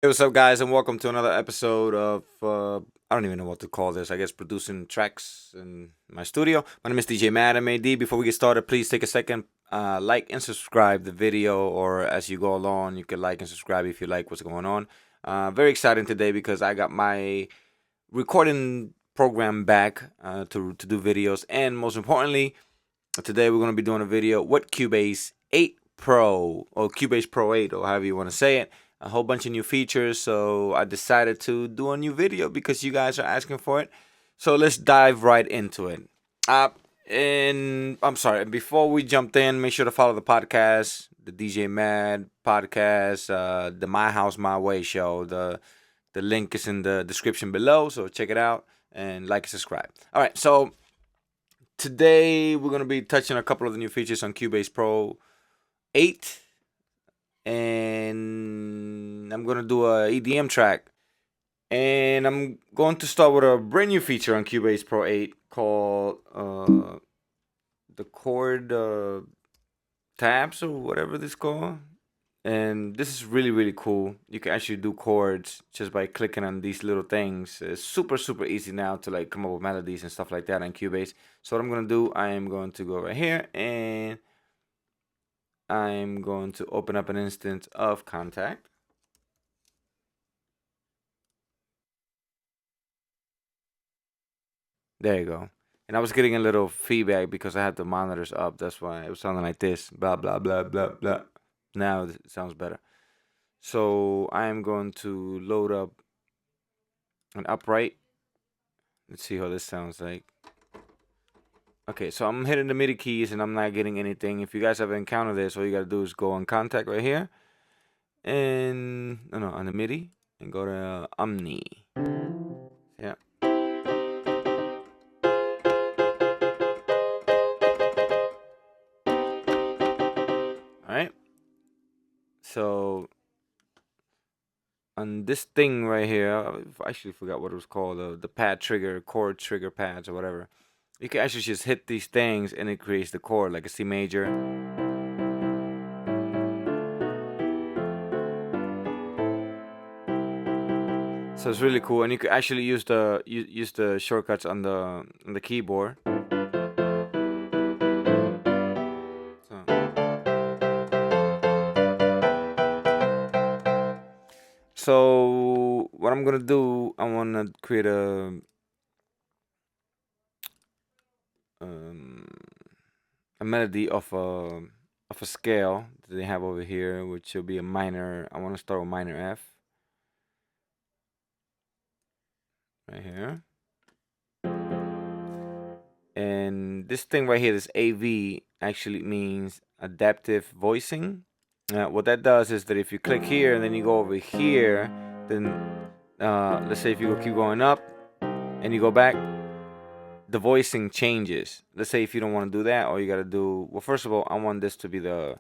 Hey, what's up, guys, and welcome to another episode of I don't even know what to call this. I guess producing tracks in my studio. My name is DJ Madam AD. Before we get started, please take a second, like and subscribe the video, or as you go along, you can like and subscribe if you like what's going on. Very exciting today because I got my recording program back to do videos, and most importantly, today we're going to be doing a video with Cubase 8 Pro or Cubase Pro 8 or however you want to say it. A whole bunch of new features, so I decided to do a new video because you guys are asking for it. So let's dive right into it. Uh, and I'm sorry, before we jumped in, make sure to follow the podcast, the DJ Mad podcast, the My House My Way show. The link is in the description below, so check it out and like and subscribe. All right, so today we're gonna be touching a couple of the new features on Cubase Pro 8, and I'm gonna do a EDM track. And I'm going to start with a brand new feature on Cubase Pro 8 called the chord tabs or whatever this called. And this is really cool. You can actually do chords just by clicking on these little things. It's super easy now to like come up with melodies and stuff like that on Cubase. So what I'm gonna do, I am going to go right here and I'm going to open up an instance of Contact. There you go. And I was getting a little feedback because I had the monitors up. That's why it was sounding like this. Blah blah blah blah blah. Now it sounds better. So I am going to load up an upright. Let's see how this sounds like. Okay, so I'm hitting the MIDI keys and I'm not getting anything. If you guys have encountered this, all you gotta do is go on Contact right here, and no, on the MIDI, and go to Omni. Yeah. All right. So on this thing right here, I actually forgot what it was called. The pad trigger, chord trigger pads or whatever. You can actually just hit these things and it creates the chord like a C major. So it's really cool, and you can actually use the shortcuts on the keyboard. So, so what I'm gonna do, I wanna create um, a melody of a scale that they have over here, which will be a minor. I want to start with minor F right here. And this thing right here, this AV, actually means adaptive voicing. What that does is that if you click here and then you go over here, then let's say if you keep going up and you go back, the voicing changes. Let's say if you don't want to do that, all you gotta do, well, first of all, I want this to be the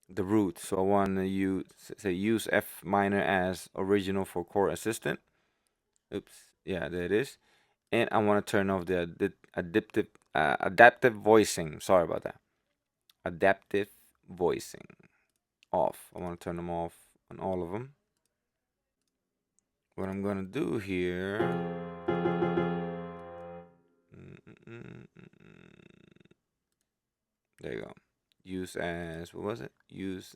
root. So I want to use F minor as original for chord assistant. Oops, yeah, there it is. And I want to turn off the adaptive voicing. Sorry about that. Adaptive voicing off. I want to turn them off on all of them. What I'm gonna do here. There you go. Use as, what was it? Use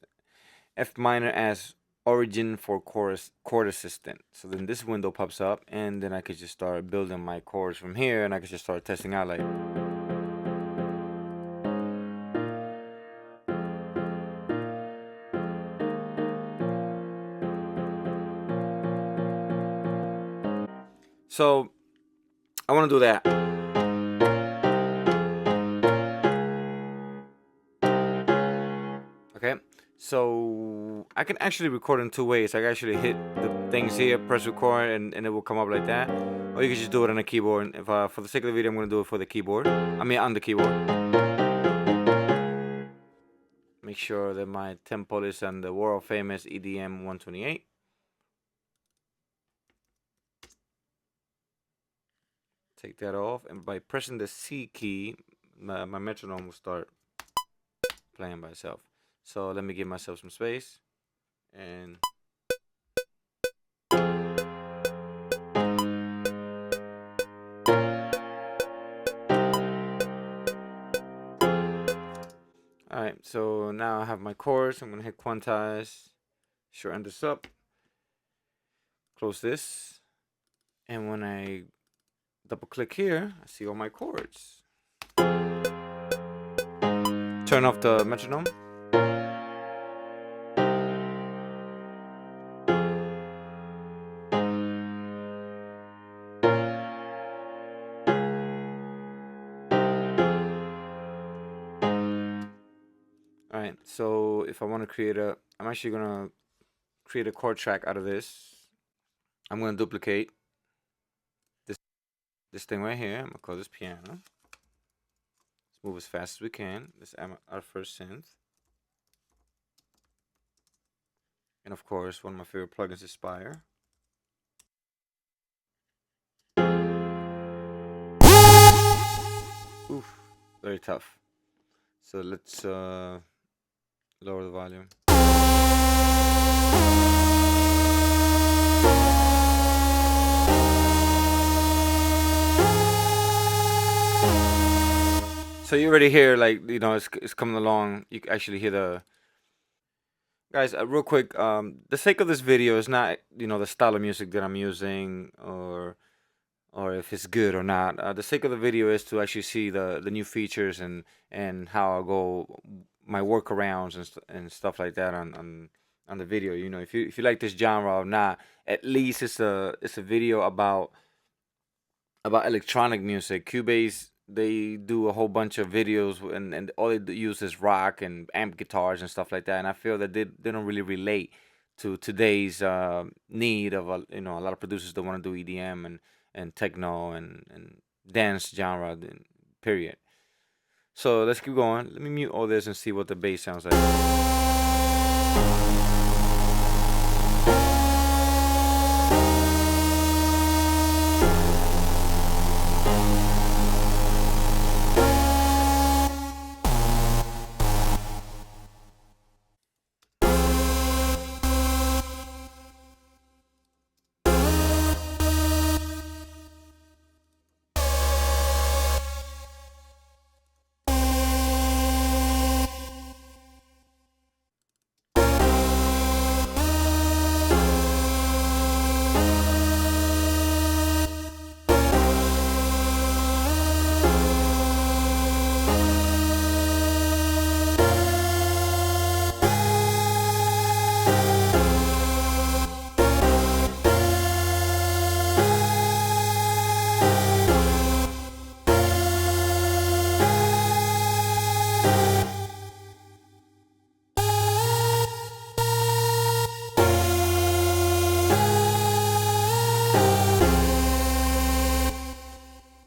F minor as origin for chord assistant. So then this window pops up, and then I could just start building my chords from here, and I could just start testing out like. So I want to do that. Okay. So I can actually record in two ways. I can actually hit the things here, press record, and it will come up like that. Or you can just do it on a keyboard. If for the sake of the video, I'm gonna do it for the keyboard. I mean, on the keyboard. Make sure that my tempo is on the world famous EDM 128. Take that off, and by pressing the C key, my metronome will start playing by itself. So let me give myself some space, and Alright, so now I have my chords. I'm gonna hit quantize, shorten this up, close this, and when I double click here, I see all my chords. Turn off the metronome. Alright, so if I want to create I'm actually gonna create a chord track out of this. I'm gonna duplicate this thing right here. I'm gonna call this piano. Let's move as fast as we can. Let's add our first synth. And of course, one of my favorite plugins is Spire. Oof, very tough. So let's lower the volume. So you already hear, like, you know, it's coming along. You can actually hear the guys. Real quick, the sake of this video is not, you know, the style of music that I'm using or if it's good or not. The sake of the video is to actually see the new features and how I go my workarounds and stuff like that on the video. You know, if you like this genre or not, at least it's a video about electronic music. Cubase, they do a whole bunch of videos and all they use is rock and amp guitars and stuff like that. And I feel that they don't really relate to today's need of a lot of producers that want to do EDM and techno and dance genre, period. So let's keep going. Let me mute all this and see what the bass sounds like.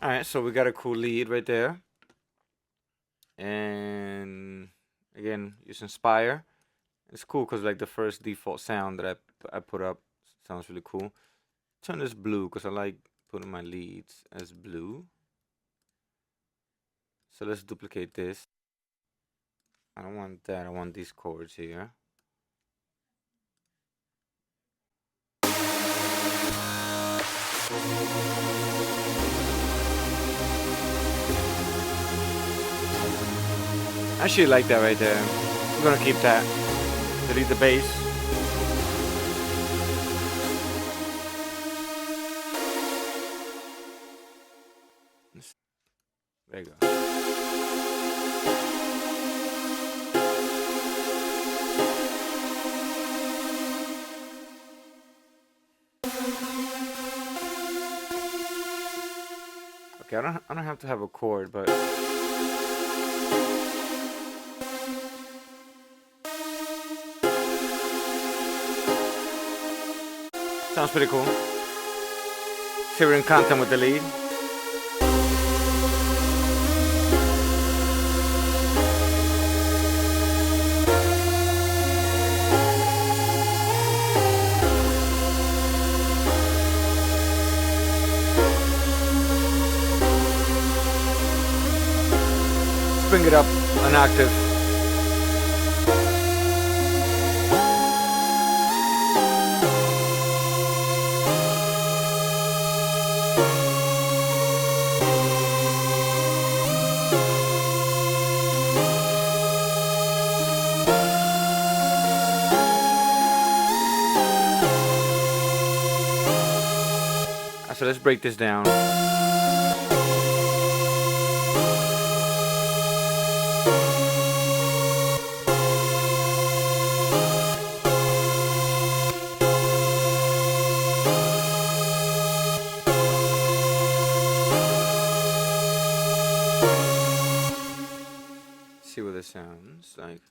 Alright, so we got a cool lead right there. And again, using Spire. It's cool because like the first default sound that I put up sounds really cool. Turn this blue because I like putting my leads as blue. So let's duplicate this. I don't want that. I want these chords here. I actually like that right there. I'm gonna keep that. Delete the bass. There you go. Okay, I don't have to have a chord, but sounds pretty cool. Hearing content with the lead. Bring it up an octave. So let's break this down. See what this sounds like.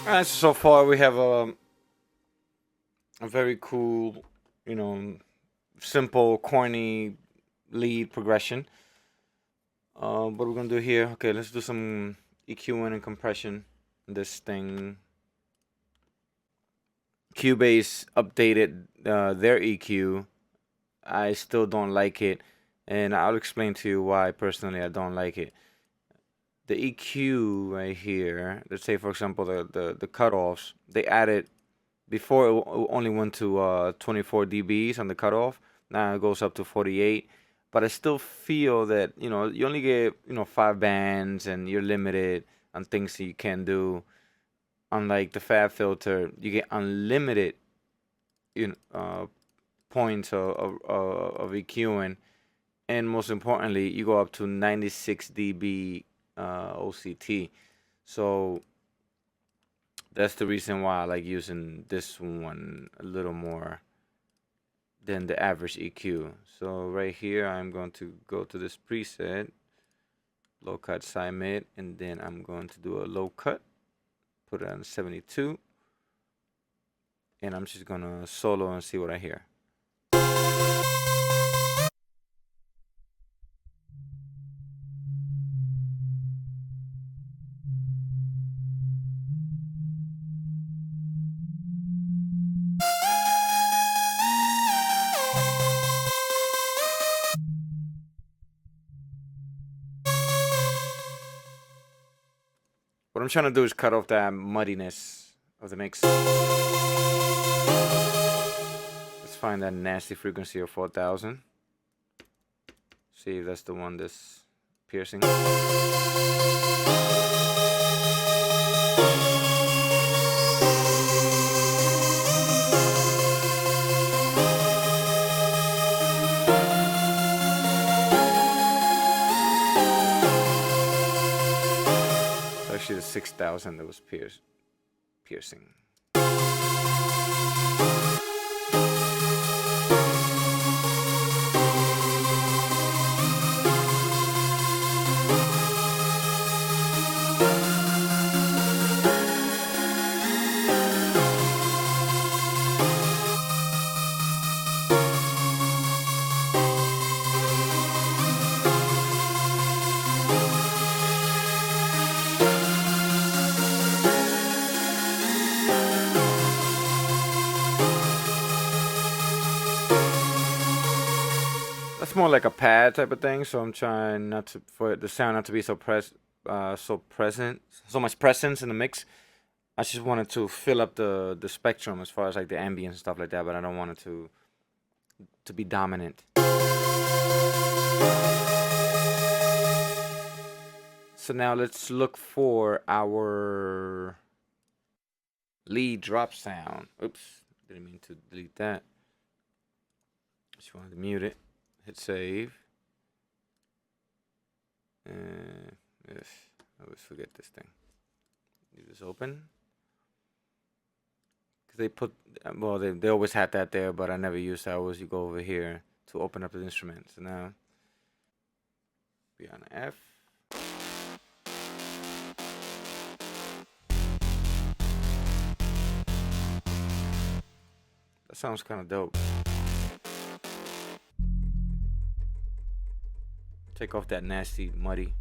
Alright, so far we have a very cool, you know, simple, corny lead progression. What we're gonna do here? Okay, let's do some EQing and compression. This thing. Cubase updated their EQ. I still don't like it, and I'll explain to you why personally I don't like it. The EQ right here, let's say for example the cutoffs, they added before it only went to 24 dBs on the cutoff. Now it goes up to 48. But I still feel that you only get 5 bands and you're limited on things that you can do. Unlike the Fab filter, you get unlimited points of EQing, and most importantly, you go up to 96 dB OCT. So that's the reason why I like using this one a little more than the average EQ. So right here, I'm going to go to this preset, low cut side mid, and then I'm going to do a low cut, put it on 72, and I'm just gonna solo and see what I hear. What I'm trying to do is cut off that muddiness of the mix. Let's find that nasty frequency of 4000. See if that's the one that's piercing. Actually the 6000 that was piercing. It's more like a pad type of thing, so I'm trying not to for the sound not to be so much presence in the mix. I just wanted to fill up the spectrum as far as like the ambience and stuff like that, but I don't want it to be dominant. So now let's look for our lead drop sound. Oops, didn't mean to delete that. Just wanted to mute it. Hit save. Yes, I always forget this thing. Leave this open. 'Cause they put, well, they always had that there, but I never used that. I always you go over here to open up the instrument. So now be on F. That sounds kind of dope. Take off that nasty muddy.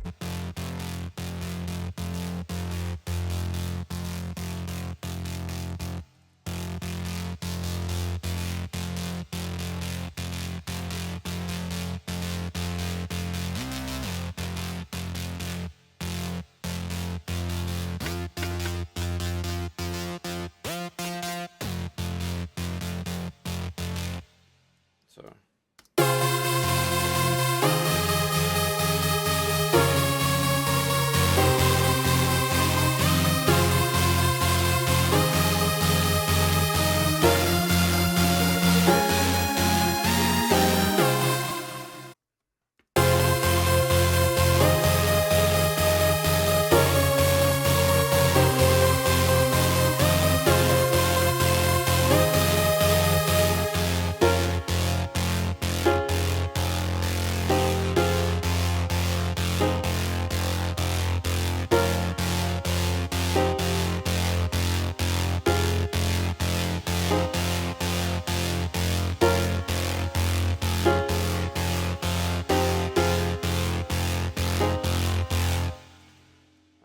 So.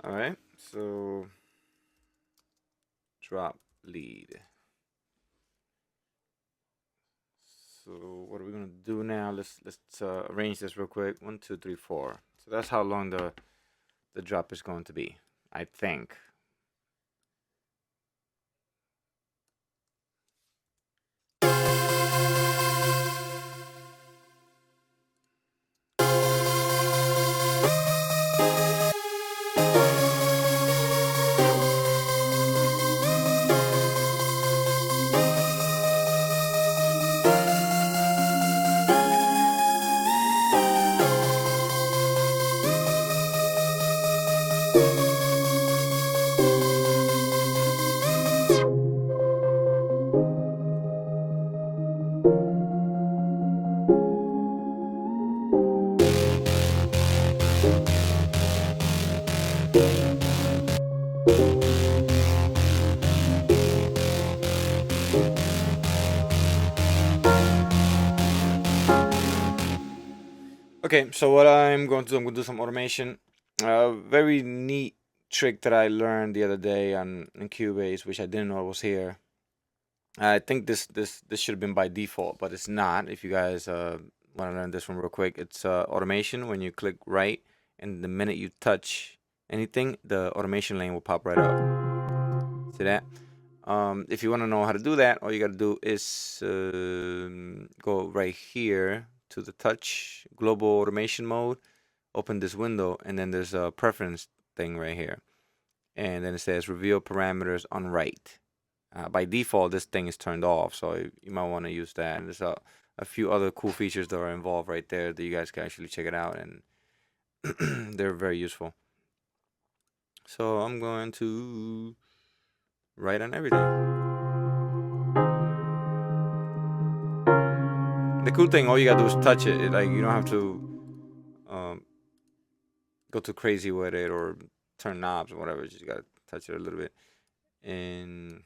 All right, so drop lead. So what are we gonna do now? Let's arrange this real quick. 1, 2, 3, 4. So that's how long the drop is going to be, I think. Okay, so what I'm going to do, I'm going to do some automation. Very neat trick that I learned the other day in Cubase, which I didn't know was here. I think this should have been by default, but it's not. If you guys want to learn this one real quick, it's automation. When you click right, and the minute you touch anything, the automation lane will pop right up. See that? If you want to know how to do that, all you got to do is go right here to the touch global automation mode, open this window, and then there's a preference thing right here, and then it says reveal parameters on right. By default, this thing is turned off, so you might want to use that. And there's a few other cool features that are involved right there that you guys can actually check it out, and they're very useful. So I'm going to write on everything. The cool thing, all you gotta do is touch it. Like, you don't have to go too crazy with it or turn knobs or whatever. You just gotta touch it a little bit. And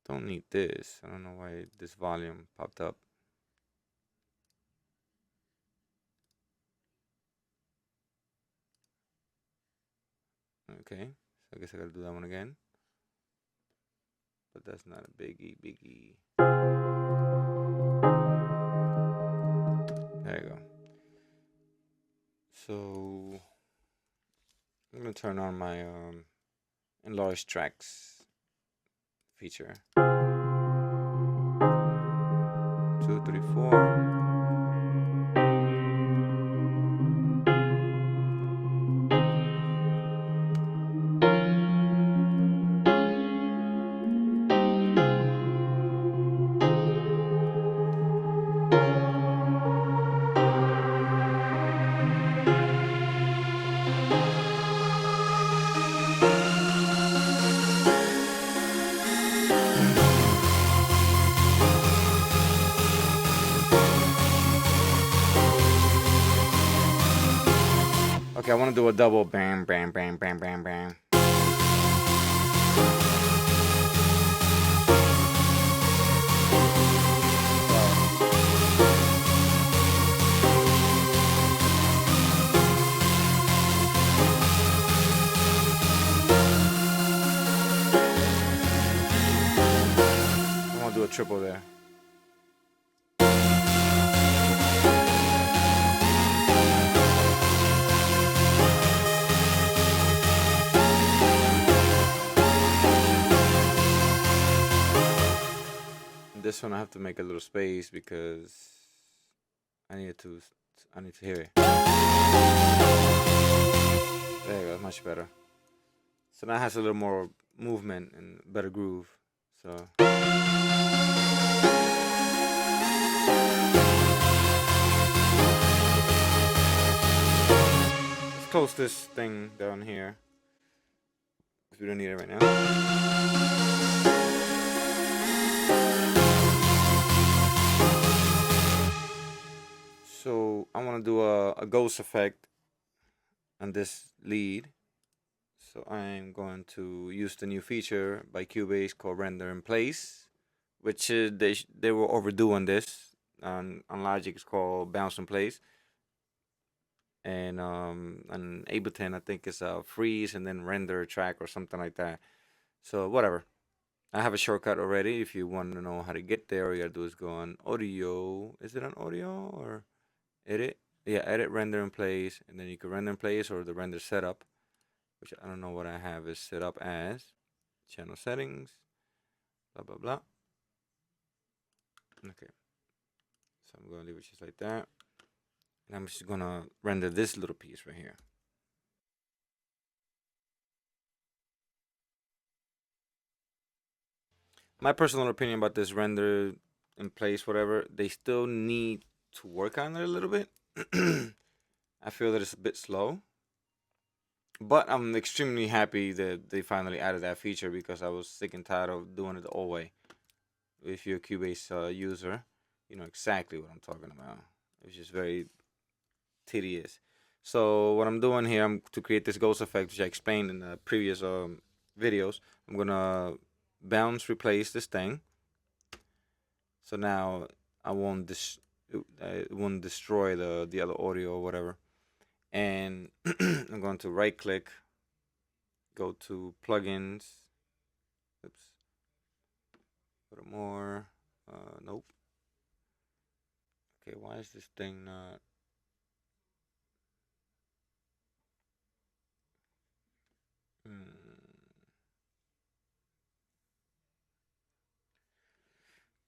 don't need this. I don't know why this volume popped up. Okay, so I guess I gotta do that one again. But that's not a biggie. There you go. So I'm gonna turn on my enlarge tracks feature. 2, 3, 4. gonna do a double bam, bam, bam, bam, bam, bam. I'm gonna do a triple there. This one I have to make a little space because I need to hear it. There you go, much better. So now it has a little more movement and better groove. So let's close this thing down here because we don't need it right now. So I want to do a ghost effect on this lead. So I'm going to use the new feature by Cubase called Render in Place, which they were overdue on this. On Logic it's called Bounce in Place, and on Ableton I think it's freeze and then render track or something like that. So whatever. I have a shortcut already. If you want to know how to get there, all you gotta do is go on audio. Is it on audio or edit? Yeah, edit render in place, and then you can render in place or the render setup, which I don't know what I have is set up as. Channel settings, blah blah blah. Okay, so I'm gonna leave it just like that, and I'm just gonna render this little piece right here. My personal opinion about this render in place, whatever, they still need to work on it a little bit. I feel that it's a bit slow, but I'm extremely happy that they finally added that feature because I was sick and tired of doing it the old way. If you're a Cubase user, you know exactly what I'm talking about. It's just very tedious. So what I'm doing here, I'm to create this ghost effect, which I explained in the previous videos. I'm gonna bounce replace this thing. So now I won't it won't destroy the other audio or whatever. And I'm going to right click, go to plugins. Oops. Go to more. Nope. Okay, why is this thing not?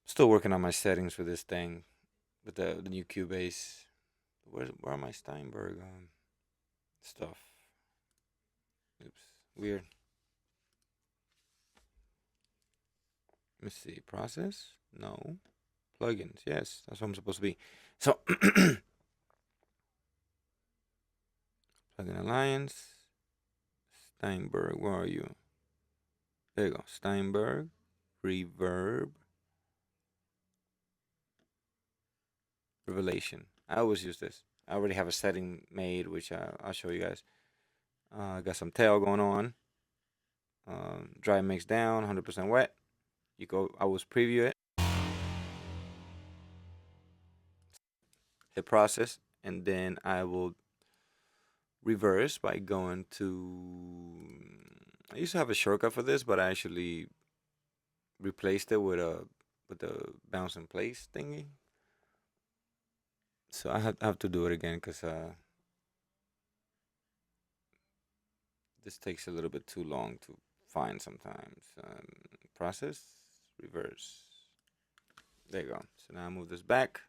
Still working on my settings for this thing with the new Cubase. Where are my Steinberg stuff? Oops, weird. Let me see. Process? No. Plugins? Yes, that's what I'm supposed to be. So, Plugin Alliance. Steinberg, where are you? There you go. Steinberg. Reverb. Revelation. I always use this. I already have a setting made, which I'll show you guys. I got some tail going on. Dry mix down, 100% wet. You go. I will preview it. Hit process, and then I will reverse by going to. I used to have a shortcut for this, but I actually replaced it with the bounce in place thingy. So I have to do it again because this takes a little bit too long to find sometimes. Process, reverse. There you go. So now I move this back,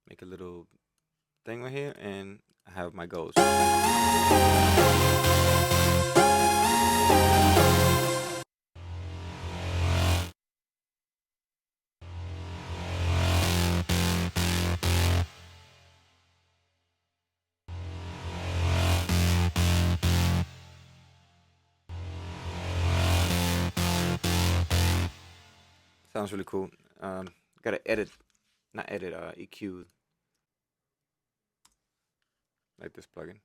make a little thing right here, and I have my goals. Sounds really cool. Gotta edit, not edit, EQ, like this plugin.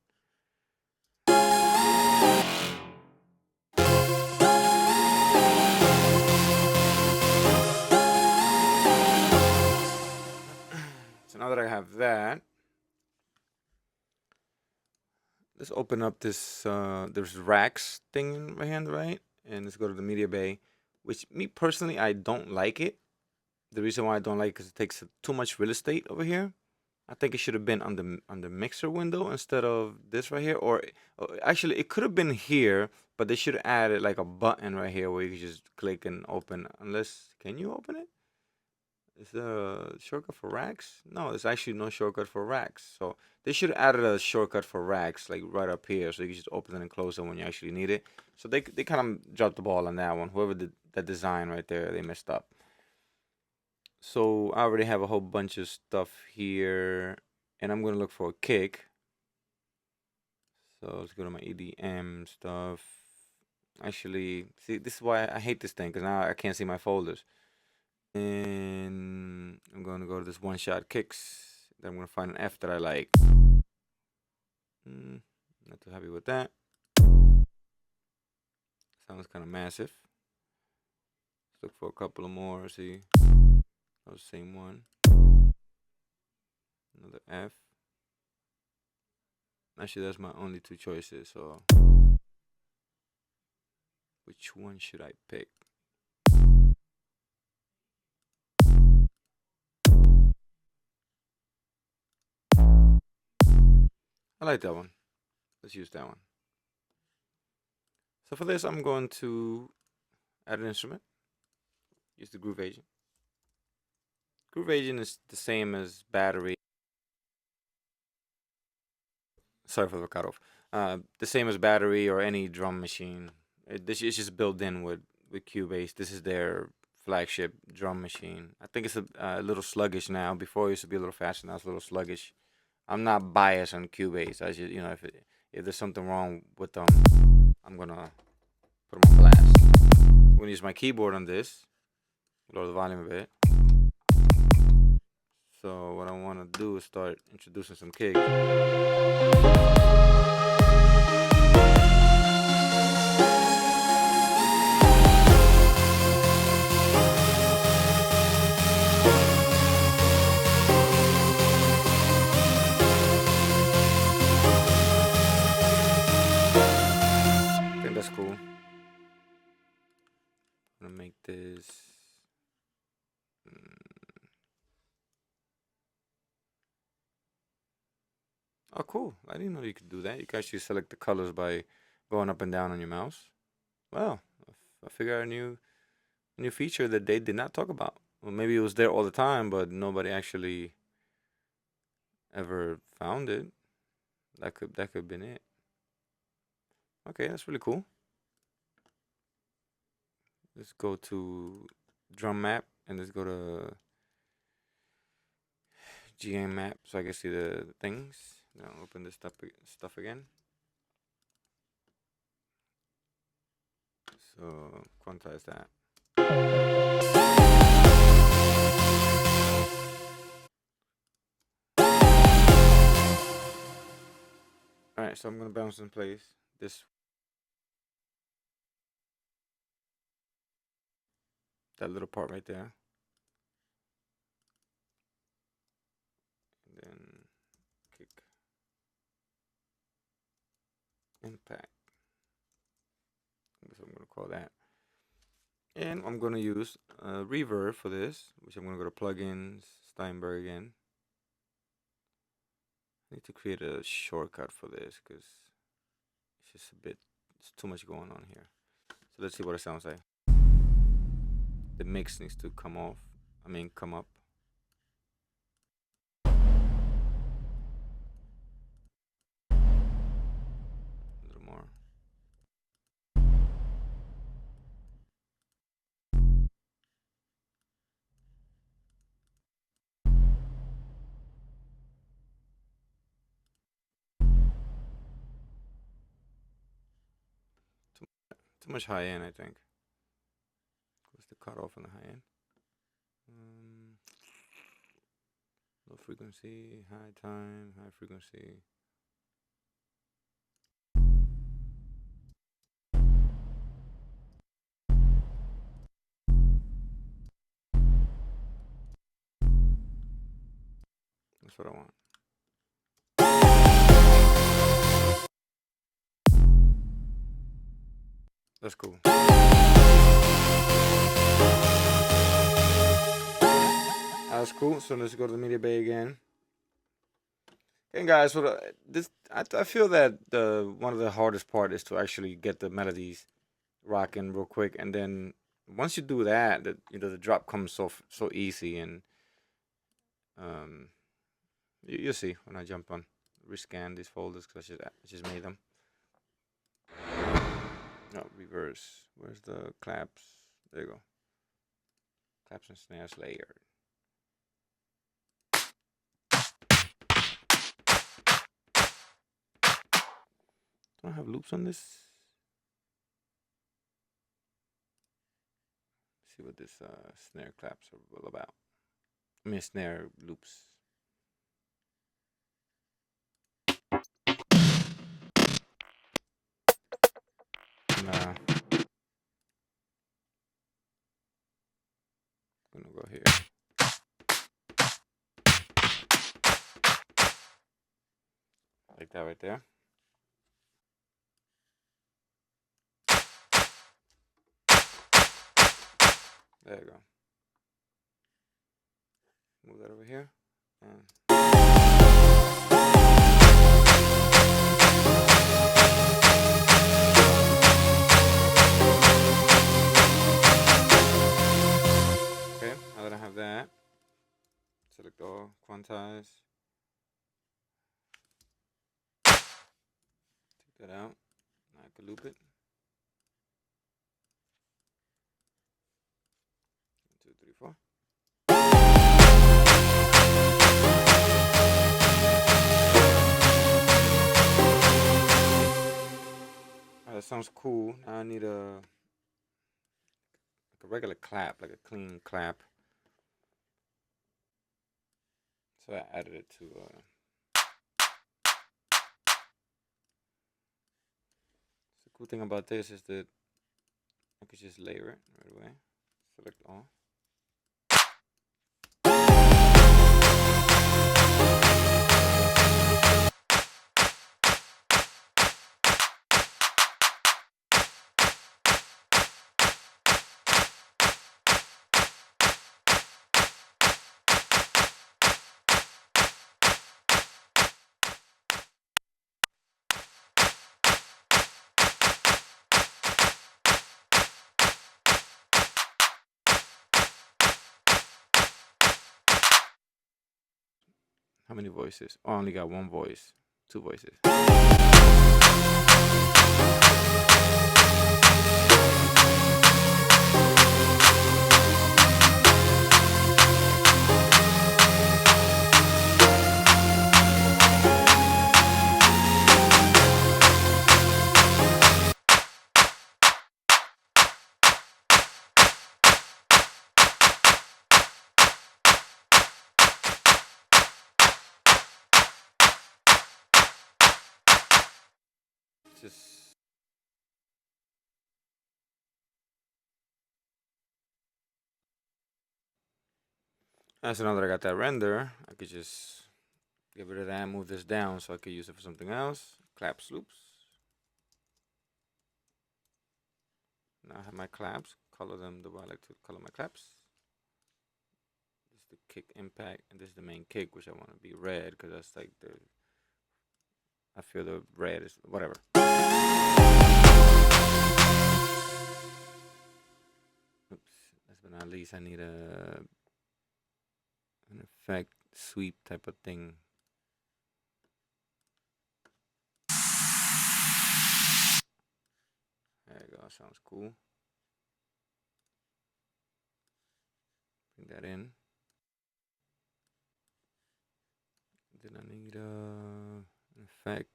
let's open up this. There's racks thing right here on the right, and let's go to the media bay. Which me personally, I don't like it. The reason why I don't like it is it takes too much real estate over here. I think it should have been on the mixer window instead of this right here. Or actually, it could have been here, but they should have added like a button right here where you can just click and open. Unless, can you open it? Is there a shortcut for racks? No, there's actually no shortcut for racks. So they should have added a shortcut for racks like right up here, so you can just open it and close it when you actually need it. So they kind of dropped the ball on that one. Whoever did that design right there, they messed up. So I already have a whole bunch of stuff here, and I'm gonna look for a kick. So let's go to my EDM stuff. Actually, see, this is why I hate this thing, because now I can't see my folders. And I'm gonna go to this one-shot kicks. Then I'm gonna find an F that I like. Not too happy with that. Sounds kind of massive. Let's look for a couple of more. See, oh, same one. Another F. Actually, that's my only two choices. So, which one should I pick? I like that one. Let's use that one. So for this, I'm going to add an instrument. Use the Groove Agent. Groove Agent is the same as battery. Sorry for the cutoff. The same as battery or any drum machine. This is just built in with Cubase. This is their flagship drum machine. I think it's a little sluggish now. Before it used to be a little faster. Now it's a little sluggish. I'm not biased on Cubase. I just, if there's something wrong with them, I'm gonna put them on blast. I'm gonna use my keyboard on this. Lower the volume a bit. So what I want to do is start introducing some kicks. I think that's cool. I'm gonna make this. Oh, cool. I didn't know you could do that. You can actually select the colors by going up and down on your mouse. Well, I figured out a new feature that they did not talk about. Well, maybe it was there all the time, but nobody actually ever found it. That could have been it. Okay, that's really cool. Let's go to drum map and let's go to GM map so I can see the things. Now open this stuff again. So quantize that. All right, so I'm gonna bounce in place this. That little part right there. And then kick. Impact. That's what I'm going to call that. And I'm going to use reverb for this, which I'm going to go to plugins, Steinberg again. I need to create a shortcut for this because it's just it's too much going on here. So let's see what it sounds like. The mix needs to come up. A little more. Too much high end, I think. What's the cutoff on the high end? Low frequency, high time, high frequency. That's what I want. That's cool. That's cool. So let's go to the media bay again. And guys, so I feel that one of the hardest part is to actually get the melodies rocking real quick, and then once you do that, the drop comes so easy, and you'll see when I jump on rescan these folders because I just made them. No, reverse. Where's the claps? There you go. Claps and snares layered. Do I have loops on this? Let's see what this snare claps are all about. I mean, snare loops. Nah. I'm gonna go here. Like that right there. There you go. Move that over here. Okay, now that I have that, select all, quantize. Take that out. Now I can loop it. 1, 2, 3, 4. That sounds cool. Now I need a regular clap, like a clean clap. So I added it to the cool thing about this is that I could just layer it right away. Select all. How many voices? Oh, I only got one voice. 2 voices. So now that I got that render, I could just get rid of that, move this down so I could use it for something else. Claps, loops. Now I have my claps, color them the way I like to color my claps. This is the kick impact, and this is the main kick, which I want to be red because that's like I feel the red is whatever. Oops, last but not least, I need an effect sweep type of thing. There you go, sounds cool. Bring that in. Then I need an effect,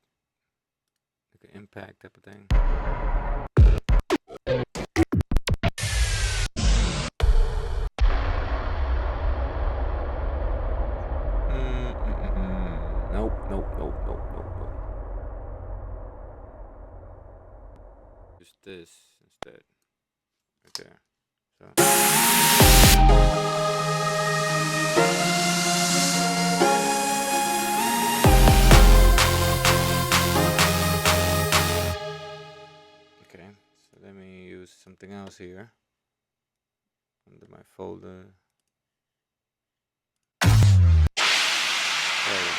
like an impact type of thing. Nope. Just this instead, right there. So. Okay, so let me something else here under my folder. There we go.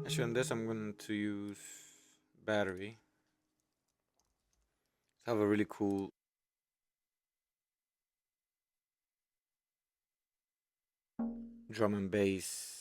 Actually, on this, I'm going to use battery. Have a really cool drum and bass.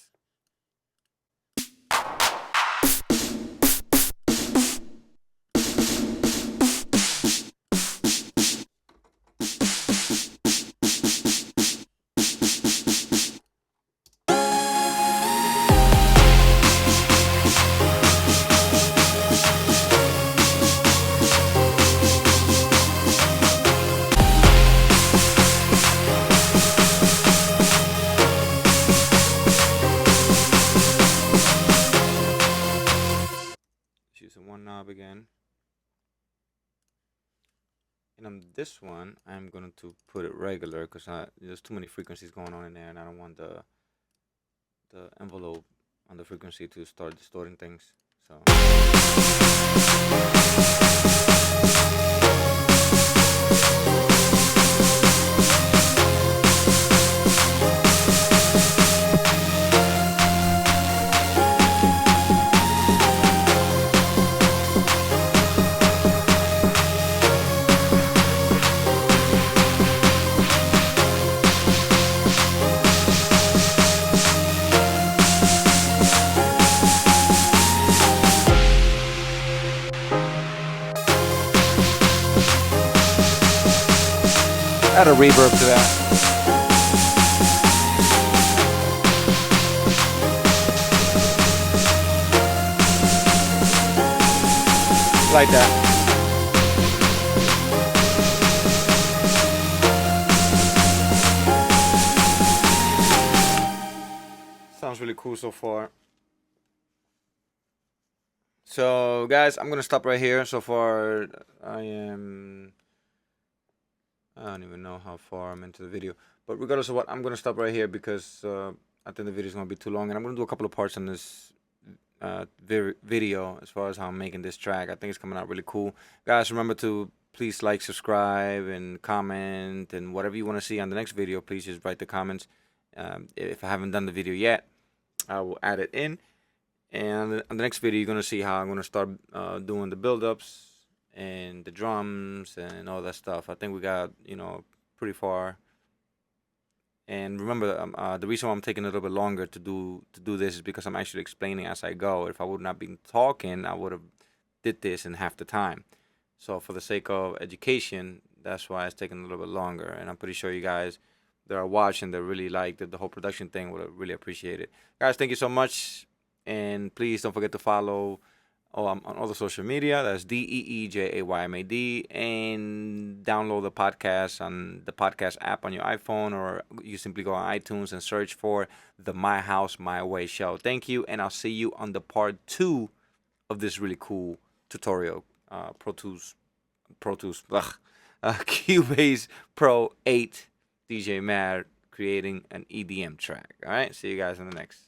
Using one knob again. And on this one, I'm going to put it regular because there's too many frequencies going on in there, and I don't want the envelope on the frequency to start distorting things. So. Add a reverb to that. Like that. Sounds really cool so far. So guys, I'm gonna stop right here. So far I don't even know how far I'm into the video, but regardless of what, I'm gonna stop right here because I think the video is gonna be too long, and I'm gonna do a couple of parts on this video as far as how I'm making this track. I think it's coming out really cool. Guys, remember to please like, subscribe, and comment, and whatever you want to see on the next video, please just write the comments. If I haven't done the video yet, I will add it in, and on the next video you're gonna see how I'm gonna start doing the build-ups and the drums and all that stuff. I think we got, pretty far. And remember, the reason why I'm taking a little bit longer to do this is because I'm actually explaining as I go. If I would not be talking, I would have did this in half the time. So for the sake of education, that's why it's taking a little bit longer. And I'm pretty sure you guys that are watching that really like the whole production thing would really appreciate it. Guys, thank you so much. And please don't forget to follow on all the social media. That's DEEJAYMAD. And download the podcast on the podcast app on your iPhone, or you simply go on iTunes and search for the My House, My Way show. Thank you, and I'll see you on the part 2 of this really cool tutorial. Cubase Pro 8 DJ Mad creating an EDM track. All right, see you guys in the next.